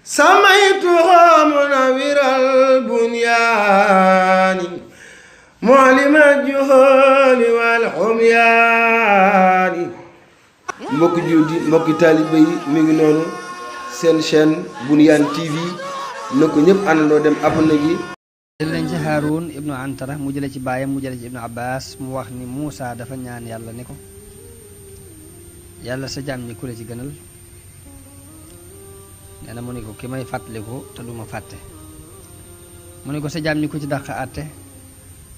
سميتها منور البنيان معلم الجهال والعميان. mbokki jullit yi mbokki taalibe yi mi ngi noonu seen chaîne Bounyan TV na ko ñëpp àndandoo dem abonné ji. jël nañ ci Haarun ibnu Antara mu jële ci baayam mu jële ci ibnu Abbas mu wax ni Muusa dafa ñaan yàlla ni ko yàlla sa jaam ñi ku la ci gënal. nee na mu ni ko ki may fàttaliku te du ma fàtte. mu ni ko sa jaam ñi ku ci dàq àtte.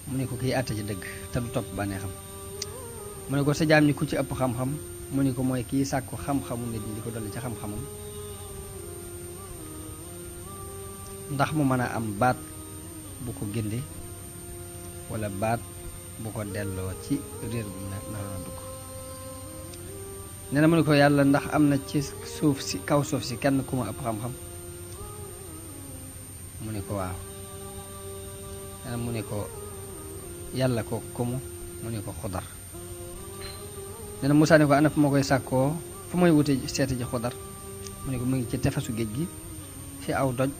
mu ni ko kiy àtte ci dëgg te du topp bànneexam. mu ni ko sa jaam ñi ku ci ëpp xam-xam. mu ni ko mooy kii sàkku xam-xamu nit ñi di ko dolli ci xam-xamam. ndax mu mën a am baat bu ko gindi wala baat bu ko delloo ci réer bu naroon a dugg. nee na mu ni ko yàlla ndax am na ci suuf si kaw suuf si kenn ku ma ëpp xam-xam. mu ni ko waaw. nee na mu ni ko yàlla ko kumu. mu ni ko Xudar. nee na Musaa ni ko ana fu ma koy sàkkoo fu may wute seeti ji Xudar. mu ni ko mu ngi ci tefesu géej gi fi aw doj.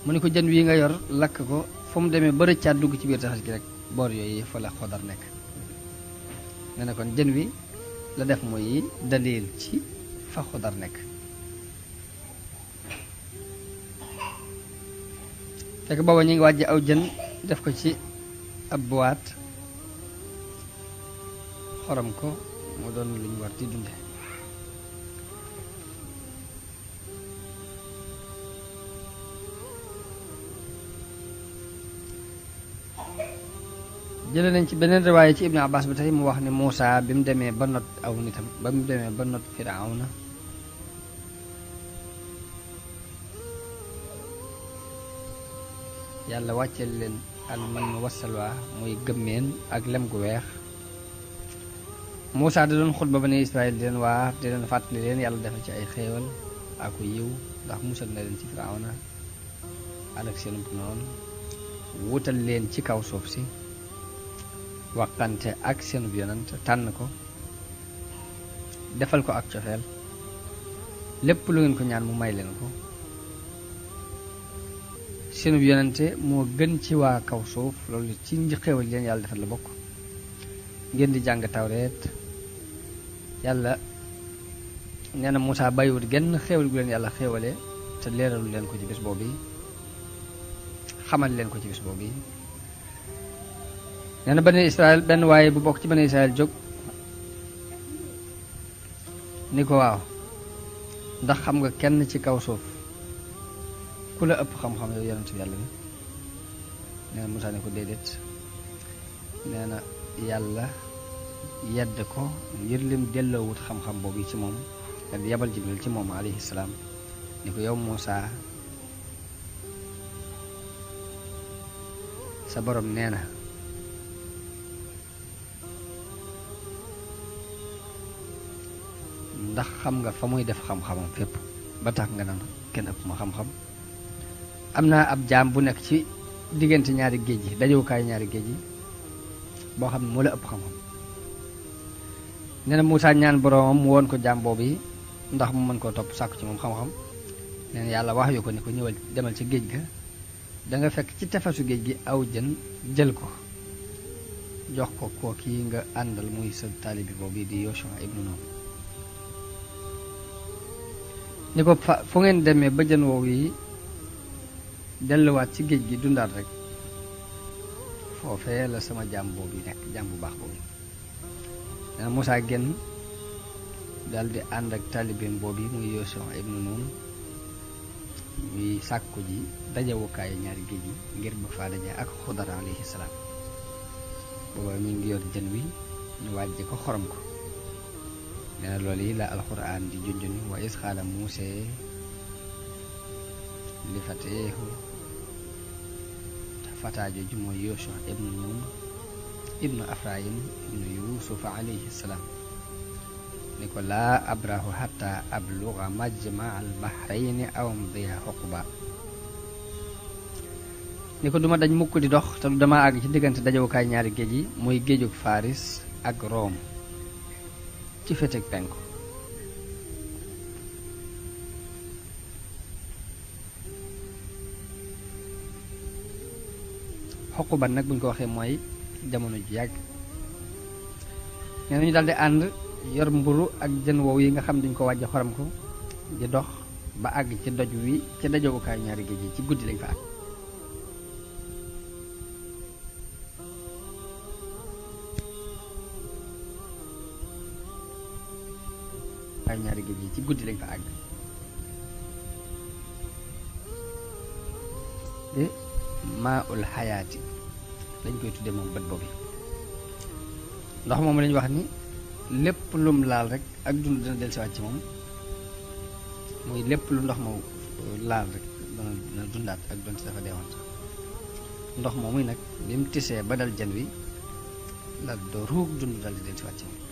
mu ni ko jën wi nga yor lakk ko fu mu demee ba rëccaat dugg ci biir tefes gi rek boor yooyu fa la Xudar nekk. nee na kon jën wi la def mooy dalil ci fa Xudar nekk. fekk booba ñu ngi wàjj aw jën def ko ci ab boîte xorom ko mu doon lu ñu war di dunde. jële nañ ci beneen riwaaye ci Ibnu Abbas ba tey mu wax ne Muusa bi mu demee ba not aw nitam ba mu demee ba not Firawna yàlla wàcceel leen alman wasalwa muy gëmmeen ak lem gu weex. Muusa da doon xutba Bani Israël di leen waar di leen fàttali leen yàlla defal ci ay xéewal ak yiw ndax musal na leen ci Firawna alak seen noonu wutal leen ci kaw suuf si waxante ak seenub yonant tànn ko defal ko ak cofeel lépp lu ngeen ko ñaan mu may leen ko. seenub yonante moo gën ci waa kaw suuf loolu ci xéewal leen yàlla defal la bokk. ngeen di jàng tawreet yàlla nee na Muusaa bàyyiwut genn xéewal gu leen yàlla xéewale te leeralu leen ko ci bés boobu xamal leen ko ci bés boobu. nee na Bani Israël benn waaye bu bokk ci Bani Israël jóg ni ko waaw ndax xam nga kenn ci kaw suuf ku la ëpp xam-xam yow yonent bi yàlla bi. nee na Muusaa ne ko déedéet. nee na yàlla yedd ko ngir lim delloowut xam-xam boobu ci moom ak yabal Jibril ci moom alayhi salaam ni ko yow Muusaa sa borom nee na ndax xam nga fa muy def xam-xamam fépp ba tax nga naan kenn ëpp ma xam-xam. am naa ab jaam bu nekk ci diggante ñaari géej gi dajewukaay ñaari géej gi boo xam ne moo la ëpp xam-xam. nee na Muusaa ñaan boroomam mu woon ko jaam boobu yi ndax mu mën koo topp sàkku ci moom xam-xam. nee na yàlla wax yu ko ni ko ñëwal demal ci géej ga da nga fekk ci tefesu géej gi aw jën jël ko jox ko kooki nga àndal muy sa taalibi boobu di Yoshua ibnu Nun. ni ko fu ngeen demee ba jën woowu yi delluwaat ci géej gi dundaat rek foofee la sama jaam boobu nekk jaam bu baax boobu. nee na Muusaa génn daal di ànd ak taalibeem boobu muy Yoshua ibnu Nun muy sàkku ji dajawukaayu ñaari géej gi ngir ba faa daje ak Xudar alayhi salaam. booba ñu ngi yor jën wi ñu wàjje ko xorom ko. nee na loolu yi la alxuraan di junjuni wa is xaala Muusaa li fateehu fataa jooju mooy Yoshua ibnu Nun ibnu Afrayim ibnu Yuusufa alayhi salaam ni ko laa abrahu hatta abluga majma al bahrayni aw amdiya xuquba ni ko duma dañ mukk di dox te du dama àgg ci diggante dajawukaay ñaari géej yi muy géejug Faris ak Rome ci féeteg penku. xoquban nag buñ ko waxee mooy jamono ju yàgg nee nañu daal di ànd yor mburu ak jën wow yi nga xam dañ ko wàjj xorom ko di dox ba àgg ci doj wi ci dajowukaay ñaari géej yi ci guddi lañ fa àgg ay ñaari géej yi ci guddi lañ fa àgg de maa ul xayaati lañ koy tudde moom bët boobu ndox moom lañ wax ni lépp lum laal rek ak dund dina dellusiwaat ci moom muy lépp lu ndox ma laal rek dana dundaat ak doon ci dafa deewoon sax ndox moomuy nag bi mu tisee ba dal jën wi la doo ruug dund dal di dellusiwaat ci moom